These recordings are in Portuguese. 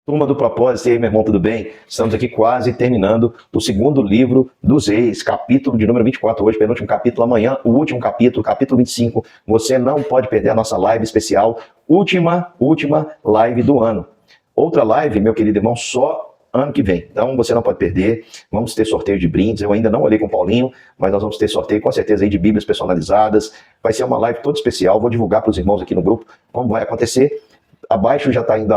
Turma do Propósito, e aí, meu irmão, tudo bem? Estamos aqui quase terminando o segundo livro dos Reis, capítulo de número 24 hoje, penúltimo capítulo amanhã, o último capítulo, capítulo 25. Você não pode perder a nossa live especial, última live do ano. Outra live, meu querido irmão, só ano que vem. Então você não pode perder. Vamos ter sorteio de brindes. Eu ainda não olhei com o Paulinho, mas nós vamos ter sorteio com certeza aí de Bíblias personalizadas. Vai ser uma live toda especial. Vou divulgar para os irmãos aqui no grupo como vai acontecer. Abaixo já está indo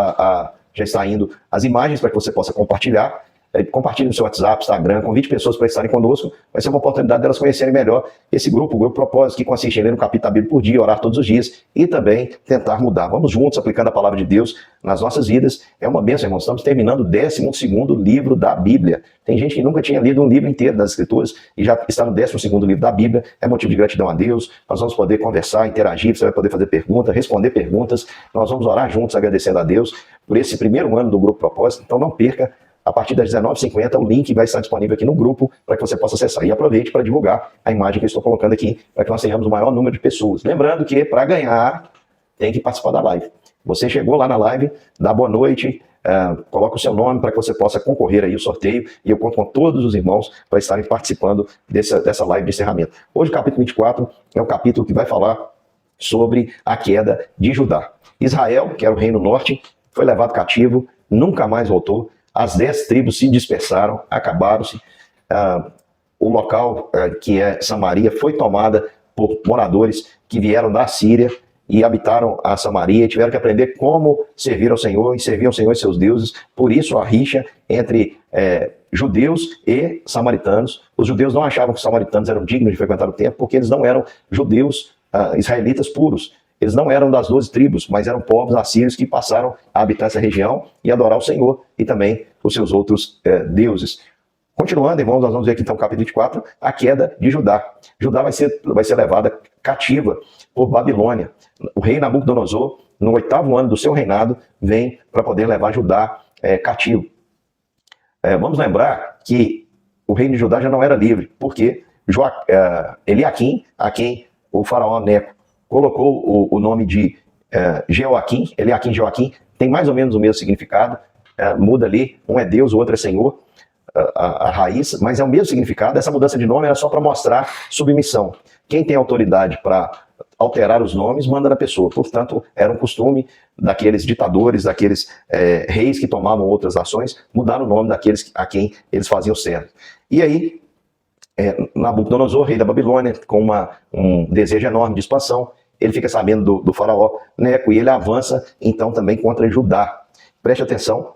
já está indo as imagens para que você possa compartilhar. Compartilhe no seu WhatsApp, Instagram, convide pessoas para estarem conosco. Vai ser uma oportunidade delas conhecerem melhor esse grupo, o Grupo Propósito, que consiste em ler um capítulo da Bíblia por dia, orar todos os dias e também tentar mudar. Vamos juntos aplicando a palavra de Deus nas nossas vidas. É uma bênção, irmãos. Estamos terminando o 12º livro da Bíblia. Tem gente que nunca tinha lido um livro inteiro das Escrituras e já está no 12º livro da Bíblia. É motivo de gratidão a Deus. Nós vamos poder conversar, interagir, você vai poder fazer perguntas, responder perguntas. Nós vamos orar juntos agradecendo a Deus por esse primeiro ano do Grupo Propósito. Então não perca. A partir das 19h50, o link vai estar disponível aqui no grupo para que você possa acessar. E aproveite para divulgar a imagem que eu estou colocando aqui, para que nós tenhamos o maior número de pessoas. Lembrando que, para ganhar, tem que participar da live. Você chegou lá na live, dá boa noite, coloca o seu nome para que você possa concorrer aí ao sorteio. E eu conto com todos os irmãos para estarem participando dessa live de encerramento. Hoje, o capítulo 24 é um capítulo que vai falar sobre a queda de Judá. Israel, que era o reino norte, foi levado cativo, nunca mais voltou. As 10 tribos se dispersaram, acabaram-se. O local, que é Samaria, foi tomada por moradores que vieram da Síria e habitaram a Samaria e tiveram que aprender como servir ao Senhor e servir ao Senhor e seus deuses. Por isso a rixa entre judeus e samaritanos. Os judeus não achavam que os samaritanos eram dignos de frequentar o templo porque eles não eram judeus israelitas puros. Eles não eram das 12 tribos, mas eram povos assírios que passaram a habitar essa região e adorar o Senhor e também os seus outros deuses. Continuando, irmãos, nós vamos ver aqui então o capítulo 24, a queda de Judá. Judá vai ser levada cativa por Babilônia. O rei Nabucodonosor, no 8º ano do seu reinado, vem para poder levar Judá cativo. Vamos lembrar que o reino de Judá já não era livre, porque Eliaquim, a quem o faraó Neco colocou o nome de Jeoaquim, Eliaquim, Joaquim, tem mais ou menos o mesmo significado, muda ali, um é Deus, o outro é Senhor, a raiz, mas é o mesmo significado. Essa mudança de nome era só para mostrar submissão. Quem tem autoridade para alterar os nomes, manda na pessoa. Portanto, era um costume daqueles ditadores, daqueles reis que tomavam outras ações, mudar o nome daqueles a quem eles faziam certo. E aí, Nabucodonosor, rei da Babilônia, com um desejo enorme de expansão, ele fica sabendo do faraó Neco e ele avança então também contra Judá. Preste atenção,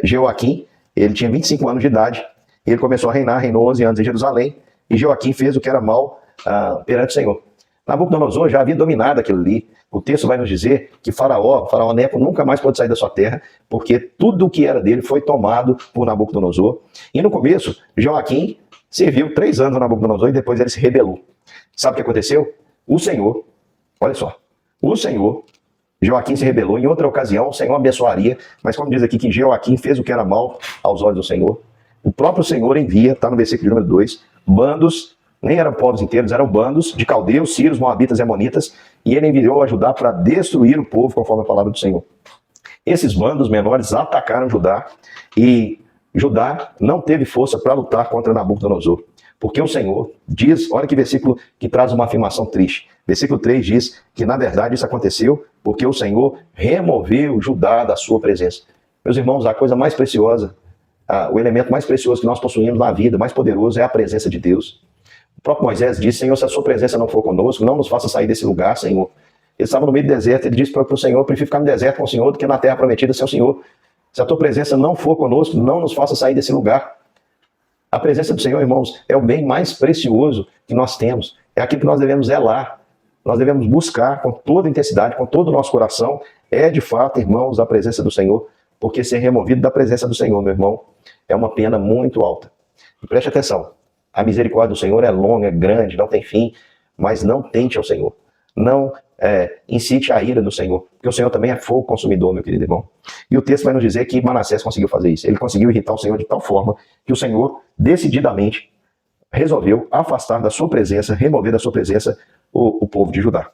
Jeoaquim, ele tinha 25 anos de idade, ele começou a reinar, reinou 11 anos em Jerusalém, e Jeoaquim fez o que era mal perante o Senhor. Nabucodonosor já havia dominado aquilo ali. O texto vai nos dizer que Faraó Neco nunca mais pôde sair da sua terra, porque tudo o que era dele foi tomado por Nabucodonosor. E no começo, Jeoaquim serviu 3 anos a Nabucodonosor e depois ele se rebelou. Sabe o que aconteceu? O Senhor, olha só, Joaquim se rebelou. Em outra ocasião, o Senhor abençoaria, mas como diz aqui que Joaquim fez o que era mal aos olhos do Senhor, o próprio Senhor envia, está no versículo número 2, bandos, nem eram povos inteiros, eram bandos de caldeus, sírios, moabitas e amonitas, e ele enviou a Judá para destruir o povo, conforme a palavra do Senhor. Esses bandos menores atacaram Judá, e Judá não teve força para lutar contra Nabucodonosor, porque o Senhor diz, olha que versículo que traz uma afirmação triste. Versículo 3 diz que, na verdade, isso aconteceu porque o Senhor removeu Judá da sua presença. Meus irmãos, a coisa mais preciosa, o elemento mais precioso que nós possuímos na vida, mais poderoso, é a presença de Deus. O próprio Moisés disse: Senhor, se a sua presença não for conosco, não nos faça sair desse lugar, Senhor. Ele estava no meio do deserto, ele disse para o Senhor: prefiro ficar no deserto com o Senhor do que na terra prometida sem o Senhor. Se a tua presença não for conosco, não nos faça sair desse lugar. A presença do Senhor, irmãos, é o bem mais precioso que nós temos. É aquilo que nós devemos zelar. Nós devemos buscar com toda intensidade, com todo o nosso coração. É de fato, irmãos, a presença do Senhor. Porque ser removido da presença do Senhor, meu irmão, é uma pena muito alta. E preste atenção. A misericórdia do Senhor é longa, é grande, não tem fim. Mas não tente ao Senhor. Não incite a ira do Senhor. Porque o Senhor também é fogo consumidor, meu querido irmão. E o texto vai nos dizer que Manassés conseguiu fazer isso. Ele conseguiu irritar o Senhor de tal forma que o Senhor, decididamente, resolveu afastar da sua presença, remover da sua presença o povo de Judá.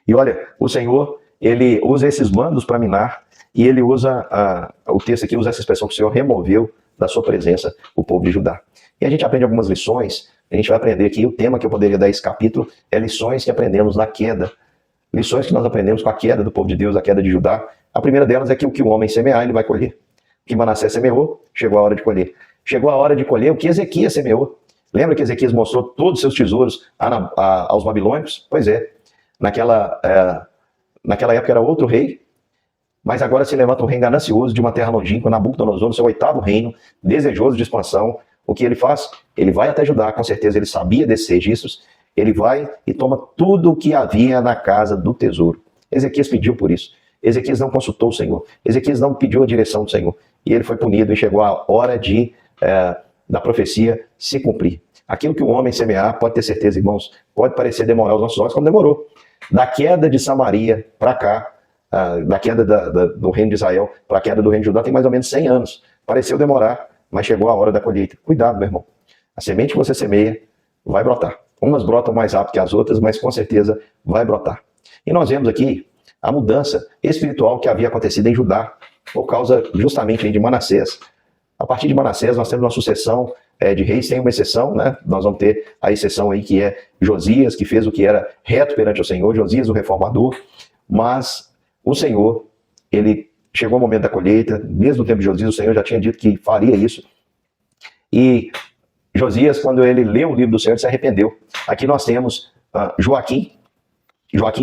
E olha, o Senhor, ele usa esses bandos para minar E ele usa, o texto aqui usa essa expressão que o Senhor removeu da sua presença o povo de Judá. E a gente aprende algumas lições, a gente vai aprender aqui, o tema que eu poderia dar a esse capítulo é lições que aprendemos na queda. Lições que nós aprendemos com a queda do povo de Deus, a queda de Judá. A primeira delas é que o que o homem semear, ele vai colher. O que Manassés semeou, chegou a hora de colher. Chegou a hora de colher o que Ezequias semeou. Lembra que Ezequias mostrou todos os seus tesouros aos babilônicos? Pois é. Naquela época era outro rei, mas agora se levanta um rei ganancioso de uma terra longínqua, Nabucodonosor, no seu 8º reino, desejoso de expansão. O que ele faz? Ele vai até Judá, com certeza ele sabia desses registros, ele vai e toma tudo o que havia na casa do tesouro. Ezequias pediu por isso. Ezequias não consultou o Senhor. Ezequias não pediu a direção do Senhor. E ele foi punido e chegou a hora da profecia se cumprir. Aquilo que o homem semear, pode ter certeza, irmãos, pode parecer demorar os nossos olhos, como demorou. Da queda de Samaria para cá, da queda do reino de Israel para a queda do reino de Judá, tem mais ou menos 100 anos. Pareceu demorar, mas chegou a hora da colheita. Cuidado, meu irmão. A semente que você semeia vai brotar. Umas brotam mais rápido que as outras, mas com certeza vai brotar. E nós vemos aqui a mudança espiritual que havia acontecido em Judá, por causa justamente de Manassés. A partir de Manassés, nós temos uma sucessão de reis, sem uma exceção, né? Nós vamos ter a exceção aí que é Josias, que fez o que era reto perante o Senhor, Josias o reformador, mas o Senhor, ele chegou o momento da colheita, desde o tempo de Josias, o Senhor já tinha dito que faria isso, e Josias, quando ele leu o livro do Senhor, ele se arrependeu. Aqui nós temos Joaquim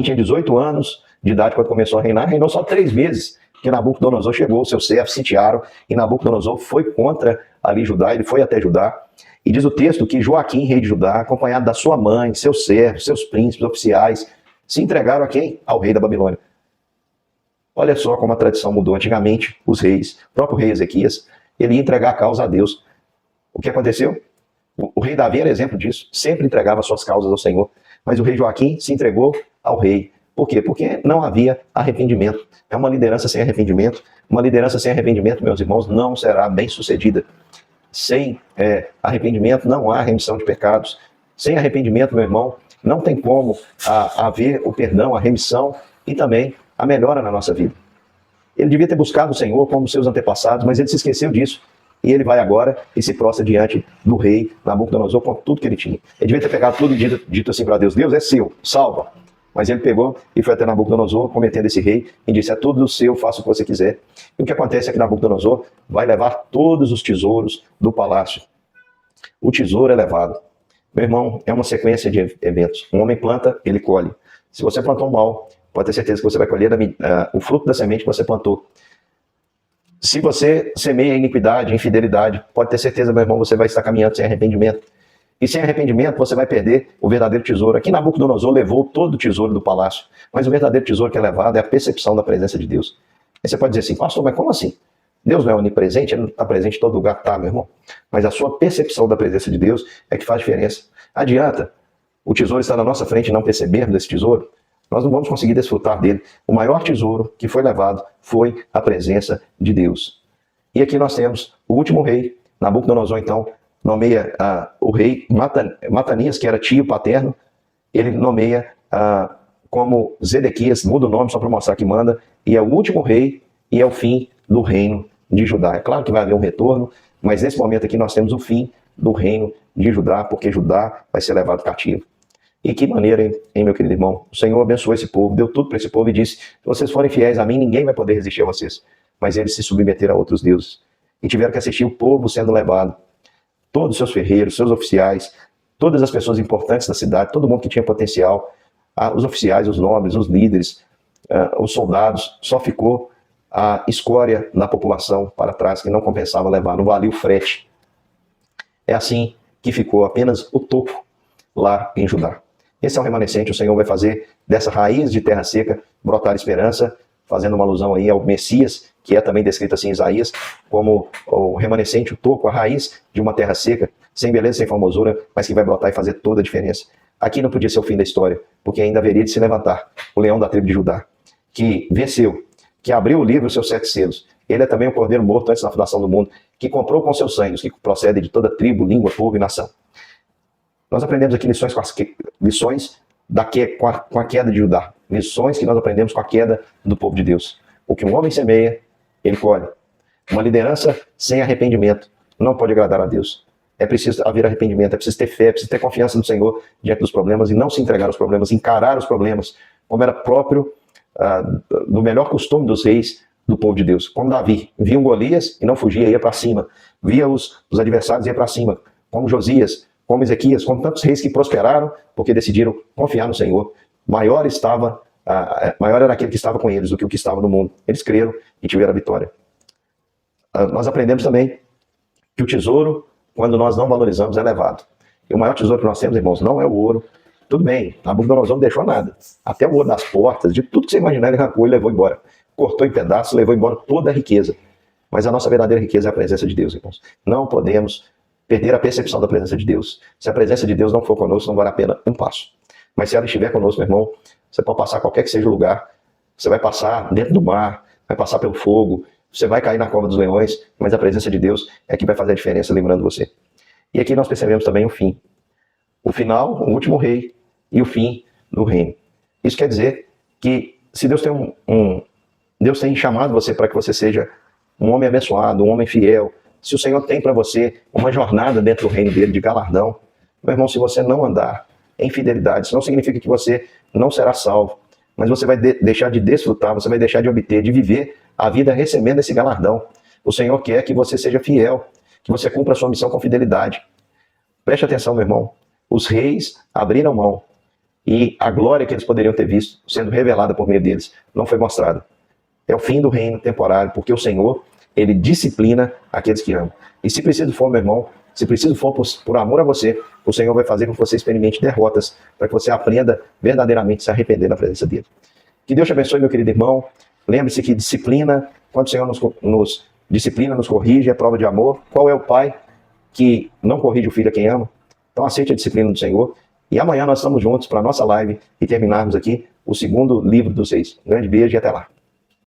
tinha 18 anos de idade quando começou a reinar, reinou só 3 meses, que Nabucodonosor chegou, seus servos sitiaram, e Nabucodonosor foi contra ali Judá, ele foi até Judá, e diz o texto que Joaquim, rei de Judá, acompanhado da sua mãe, seus servos, seus príncipes, oficiais, se entregaram a quem? Ao rei da Babilônia. Olha só como a tradição mudou. Antigamente, os reis, o próprio rei Ezequias, ele ia entregar a causa a Deus. O que aconteceu? O rei Davi era exemplo disso, sempre entregava suas causas ao Senhor, mas o rei Joaquim se entregou ao rei. Por quê? Porque não havia arrependimento. É uma liderança sem arrependimento. Uma liderança sem arrependimento, meus irmãos, não será bem sucedida. Sem arrependimento não há remissão de pecados. Sem arrependimento, meu irmão, não tem como haver o perdão, a remissão e também a melhora na nossa vida. Ele devia ter buscado o Senhor como seus antepassados, mas ele se esqueceu disso. E ele vai agora e se prostra diante do rei Nabucodonosor com tudo que ele tinha. Ele devia ter pegado tudo e dito assim para Deus: Deus é seu, salva. Mas ele pegou e foi até Nabucodonosor, cometendo esse rei, e disse: é tudo seu, faça o que você quiser. E o que acontece é que Nabucodonosor vai levar todos os tesouros do palácio. O tesouro é levado. Meu irmão, é uma sequência de eventos. Um homem planta, ele colhe. Se você plantou mal, pode ter certeza que você vai colher o fruto da semente que você plantou. Se você semeia iniquidade, infidelidade, pode ter certeza, meu irmão, você vai estar caminhando sem arrependimento. E sem arrependimento, você vai perder o verdadeiro tesouro. Aqui Nabucodonosor levou todo o tesouro do palácio, mas o verdadeiro tesouro que é levado é a percepção da presença de Deus. Aí você pode dizer assim: pastor, mas como assim? Deus não é onipresente? Ele não está presente em todo lugar? Tá, meu irmão. Mas a sua percepção da presença de Deus é que faz diferença. Adianta o tesouro estar na nossa frente e não percebermos esse tesouro? Nós não vamos conseguir desfrutar dele. O maior tesouro que foi levado foi a presença de Deus. E aqui nós temos o último rei. Nabucodonosor, então, nomeia o rei Matanias, que era tio paterno. Ele nomeia como Zedequias, muda o nome só para mostrar que manda, e é o último rei e é o fim do reino de Judá. É claro que vai haver um retorno, mas nesse momento aqui nós temos o fim do reino de Judá, porque Judá vai ser levado cativo. E que maneira, hein, meu querido irmão? O Senhor abençoou esse povo, deu tudo para esse povo e disse: se vocês forem fiéis a mim, ninguém vai poder resistir a vocês. Mas eles se submeteram a outros deuses e tiveram que assistir o povo sendo levado. Todos os seus ferreiros, seus oficiais, todas as pessoas importantes da cidade, todo mundo que tinha potencial, os oficiais, os nobres, os líderes, os soldados, só ficou a escória da população para trás, que não compensava levar, não valia o frete. É assim que ficou apenas o toco lá em Judá. Esse é o remanescente. O Senhor vai fazer dessa raiz de terra seca brotar esperança, fazendo uma alusão aí ao Messias, que é também descrito assim em Isaías, como o remanescente, o toco, a raiz de uma terra seca, sem beleza, sem formosura, mas que vai brotar e fazer toda a diferença. Aqui não podia ser o fim da história, porque ainda haveria de se levantar o leão da tribo de Judá, que venceu, que abriu o livro, os seus 7 selos. Ele é também o cordeiro morto antes da fundação do mundo, que comprou com seus sangues, que procede de toda tribo, língua, povo e nação. Nós aprendemos aqui lições com a queda de Judá. Lições que nós aprendemos com a queda do povo de Deus. O que um homem semeia, ele colhe. Uma liderança sem arrependimento não pode agradar a Deus. É preciso haver arrependimento, é preciso ter fé, é preciso ter confiança no Senhor diante dos problemas e não se entregar aos problemas, encarar os problemas, como era próprio do melhor costume dos reis do povo de Deus. Como Davi, via um Golias e não fugia, ia para cima. Via os adversários e ia para cima. Como Josias, como Ezequias, como tantos reis que prosperaram porque decidiram confiar no Senhor. Maior era aquele que estava com eles do que o que estava no mundo. Eles creram e tiveram a vitória. Nós aprendemos também que o tesouro, quando nós não valorizamos, é levado. E o maior tesouro que nós temos, irmãos, não é o ouro. Tudo bem, Nabucodonosor não deixou nada. Até o ouro das portas, de tudo que você imaginar, ele arrancou e levou embora. Cortou em pedaços, levou embora toda a riqueza. Mas a nossa verdadeira riqueza é a presença de Deus, irmãos. Não podemos perder a percepção da presença de Deus. Se a presença de Deus não for conosco, não vale a pena um passo. Mas se ela estiver conosco, meu irmão, você pode passar qualquer que seja o lugar. Você vai passar dentro do mar, vai passar pelo fogo, você vai cair na cova dos leões, mas a presença de Deus é que vai fazer a diferença, lembrando você. E aqui nós percebemos também o fim. O final, o último rei, e o fim do reino. Isso quer dizer que se Deus tem Deus tem chamado você para que você seja um homem abençoado, um homem fiel, se o Senhor tem para você uma jornada dentro do reino dele de galardão, meu irmão, se você não andar em fidelidade, isso não significa que você não será salvo, mas você vai deixar de desfrutar, você vai deixar de obter, de viver a vida recebendo esse galardão. O Senhor quer que você seja fiel, que você cumpra a sua missão com fidelidade. Preste atenção, meu irmão. Os reis abriram mão e a glória que eles poderiam ter visto sendo revelada por meio deles não foi mostrada. É o fim do reino temporário, porque o Senhor, ele disciplina aqueles que amam. E se preciso for, meu irmão, se preciso for por amor a você, o Senhor vai fazer com que você experimente derrotas, para que você aprenda verdadeiramente a se arrepender na presença dele. Que Deus te abençoe, meu querido irmão. Lembre-se que disciplina, quando o Senhor nos disciplina, nos corrige, é prova de amor. Qual é o pai que não corrige o filho a quem ama? Então aceite a disciplina do Senhor. E amanhã nós estamos juntos para a nossa live e terminarmos aqui o segundo livro dos reis. Um grande beijo e até lá.